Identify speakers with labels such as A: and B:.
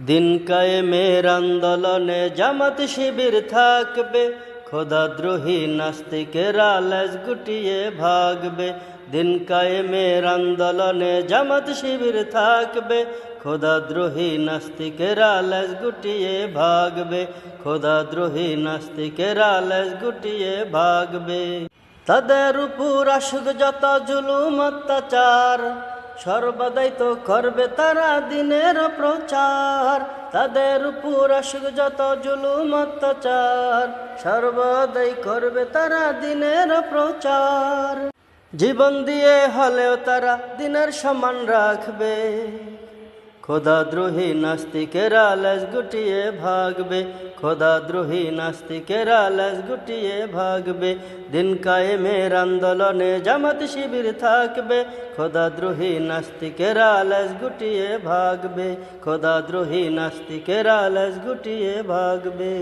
A: দিন কায়েমের আন্দোলনে জামাত শিবির থাকবে, খোদাদ্রোহী নাস্তিকেরা লেজ গুটিয়ে ভাগবে। দিন কায়েমের আন্দোলনে জামাত শিবির থাকবে, খোদাদ্রোহী নাস্তিকেরা লেজ গুটিয়ে ভাগবে। খোদাদ্রোহী নাস্তিকেরা লেজ গুটিয়ে ভাগবে। তাদের উপর আসুক যত জুলুম অত্যাচার, সর্বদাই তো করবে তারা দিনের প্রচার। তাদের উপর আসুক যত জুলুম অত্যাচার, সর্বদাই করবে তারা দিনের প্রচার। জীবন দিয়ে হলেও তারা দিনের সম্মান রাখবে, খোদাদ্রোহী নাস্তিকেরা লেজ গুটিয়ে ভাগবে। খোদাদ্রোহী নাস্তিকেরা লেজ গুটিয়ে ভাগবে। দিন কায়েমের আন্দোলনে জামাত শিবির থাকবে, খোদাদ্রোহী নাস্তিকেরা লেজ গুটিয়ে ভাগবে। খোদাদ্রোহী নাস্তিকেরা লেজ গুটিয়ে ভাগবে।